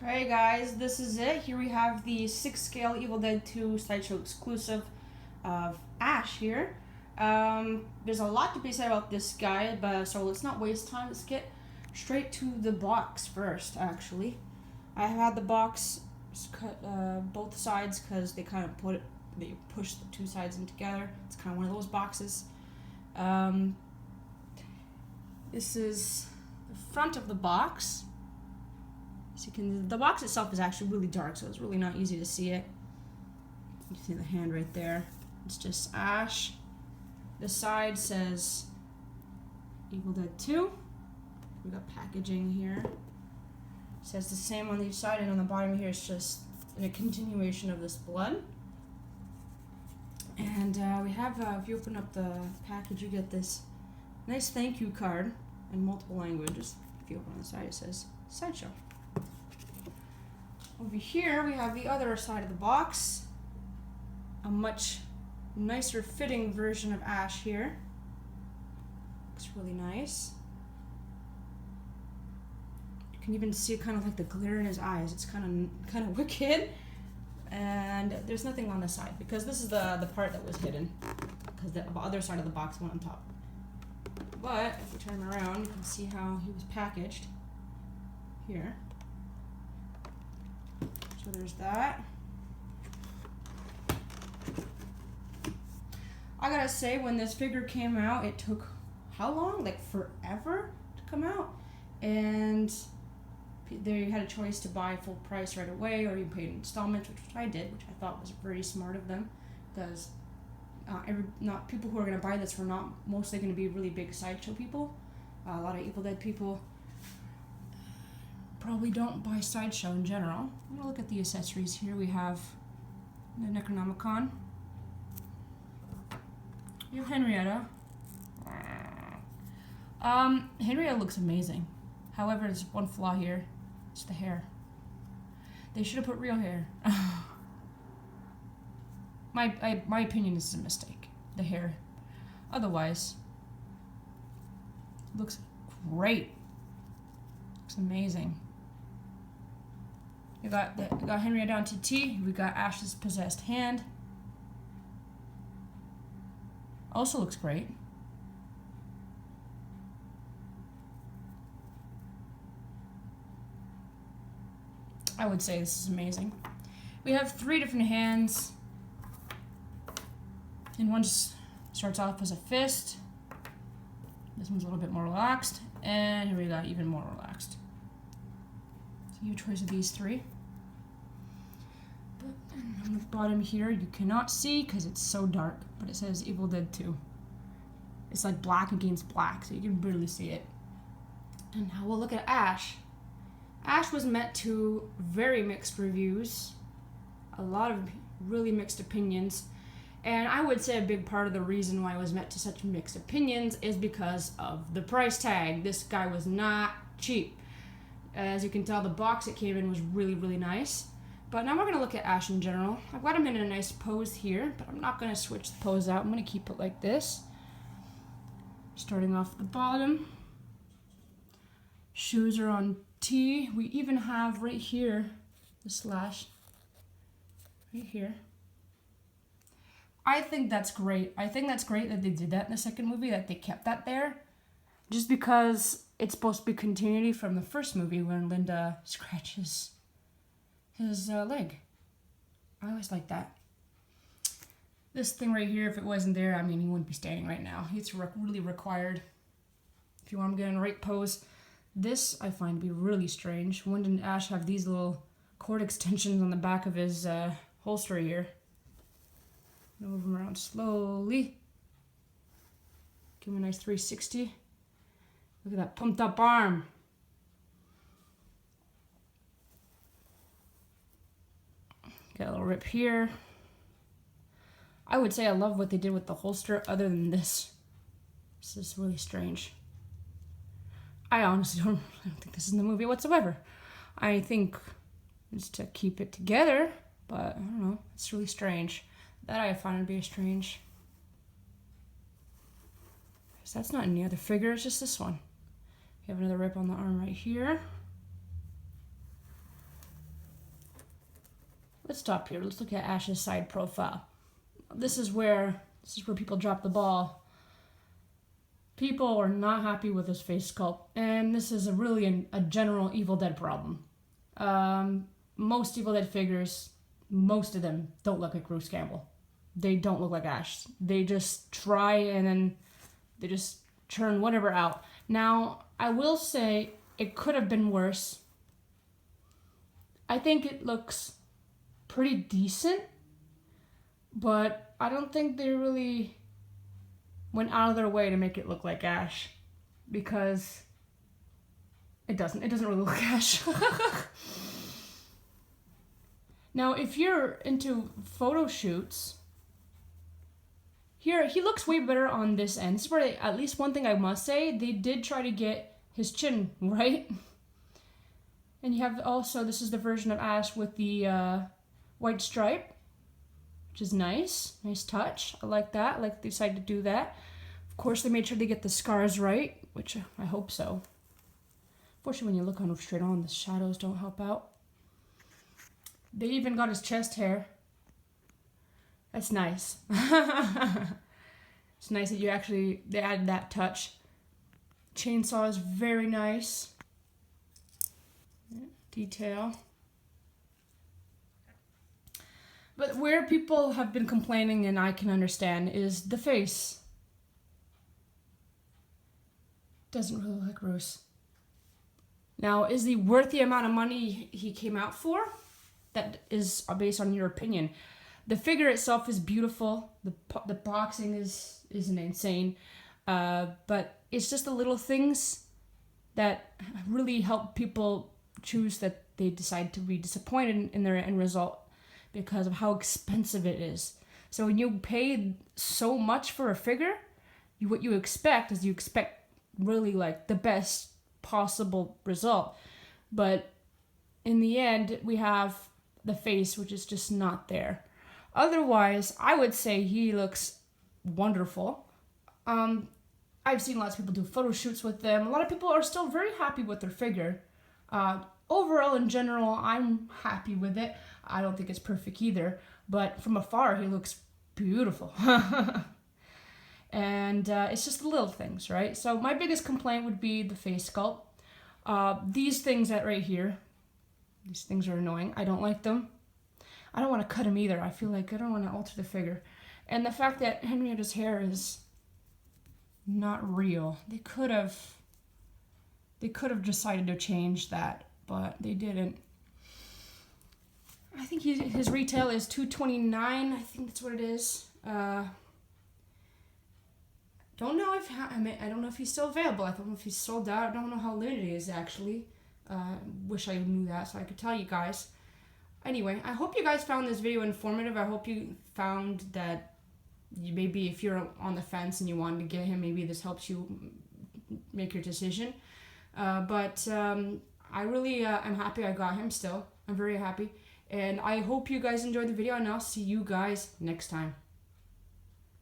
Alright guys, this is it. Here we have the 6 scale Evil Dead 2 Sideshow exclusive of Ash here. There's a lot to be said about this guy, so let's not waste time. Let's get straight to the box first, actually. I have had the box cut both sides because they kind of they push the two sides in together. It's kind of one of those boxes. This is the front of the box. So the box itself is actually really dark, so it's really not easy to see it. You can see the hand right there. It's just Ash. The side says Evil Dead 2. We got packaging here. It says the same on each side, and on the bottom here it's just a continuation of this blood. And we have, if you open up the package, you get this nice thank you card in multiple languages. If you open on the side, it says Sideshow. Over here, we have the other side of the box. A much nicer fitting version of Ash here. Looks really nice. You can even see kind of like the glare in his eyes. It's kind of wicked. And there's nothing on the side because this is the part that was hidden, because the other side of the box went on top. But if we turn him around, you can see how he was packaged here. So there's that. I gotta say, when this figure came out, it took how long? Like forever to come out. And there you had a choice to buy full price right away, or you paid in installments, which I did, which I thought was very smart of them, because not people who are gonna buy this were not mostly gonna be really big Sideshow people. A lot of Evil Dead people probably don't buy Sideshow in general. I'm gonna look at the accessories here. We have the Necronomicon. We have Henrietta. Henrietta looks amazing. However, there's one flaw here. It's the hair. They should have put real hair. My opinion, this is a mistake. The hair. Otherwise, it looks great. Looks amazing. We got Henrietta on TT. We got Ash's possessed hand. Also looks great. I would say this is amazing. We have 3 different hands. And one just starts off as a fist. This one's a little bit more relaxed. And here we got even more relaxed. So you have a choice of these 3. But on the bottom here, you cannot see because it's so dark. But it says Evil Dead 2. It's like black against black, so you can barely see it. And now we'll look at Ash. Ash was met to very mixed reviews. A lot of really mixed opinions. And I would say a big part of the reason why it was met to such mixed opinions is because of the price tag. This guy was not cheap. As you can tell, the box it came in was really, really nice. But now we're going to look at Ash in general. I've got him in a nice pose here, but I'm not going to switch the pose out. I'm going to keep it like this. Starting off the bottom. Shoes are on T. We even have right here the slash. Right here. I think that's great. I think that's great that they did that in the second movie, that they kept that there. Just because it's supposed to be continuity from the first movie when Linda scratches his leg. I always like that. This thing right here, if it wasn't there, I mean, he wouldn't be standing right now. It's really required if you want him to get in the right pose. This I find to be really strange. When did Ash have these little cord extensions on the back of his holster here? Move him around slowly. Give him a nice 360. Look at that pumped up arm. Got a little rip here. I would say I love what they did with the holster other than this. This is really strange. I honestly don't think this is in the movie whatsoever. I think it's to keep it together, but I don't know. It's really strange. That I find to be strange. Because that's not any other figure, it's just this one. You have another rip on the arm right here. let's stop here. Let's look at Ash's side profile. This is where people drop the ball. People are not happy with this face sculpt, and this is really a general Evil Dead problem. Most Evil Dead figures, most of them don't look like Bruce Campbell. They don't look like Ash. They just try and then they just churn whatever out. Now, I will say it could have been worse. I think it looks pretty decent, but I don't think they really went out of their way to make it look like Ash, because it doesn't really look like Ash. Now, if you're into photo shoots, here he looks way better on this end. This is where at least one thing I must say, they did try to get his chin right. And you have also, this is the version of Ash with the white stripe, which is nice. Nice touch. I like that. I like they decided to do that. Of course, they made sure they get the scars right, which I hope so. Unfortunately, when you look on him straight on, the shadows don't help out. They even got his chest hair. That's nice. It's nice that they added that touch. Chainsaw is very nice. Detail. But where people have been complaining, and I can understand, is the face. Doesn't really look like Bruce. Now, is he worth the amount of money he came out for? That is based on your opinion. The figure itself is beautiful. The boxing is insane. But it's just the little things that really help people choose that they decide to be disappointed in their end result because of how expensive it is. So when you pay so much for a figure, what you expect really like the best possible result. But in the end, we have the face, which is just not there. Otherwise, I would say he looks wonderful. I've seen lots of people do photo shoots with them. A lot of people are still very happy with their figure. Overall, in general, I'm happy with it. I don't think it's perfect either, but from afar, he looks beautiful. And it's just the little things, right? So my biggest complaint would be the face sculpt. These things right here, these things are annoying. I don't like them. I don't want to cut him either. I feel like I don't want to alter the figure. And the fact that Henrietta's hair is not real. They could have decided to change that, but they didn't. I think his retail is $229. I think that's what it is. Don't know if I don't know if he's still available. I don't know if he's sold out. I don't know how limited he is actually. Wish I knew that so I could tell you guys. Anyway, I hope you guys found this video informative. I hope you found that maybe if you're on the fence and you wanted to get him, maybe this helps you make your decision. But I really I'm happy I got him still. I'm very happy. And I hope you guys enjoyed the video, and I'll see you guys next time.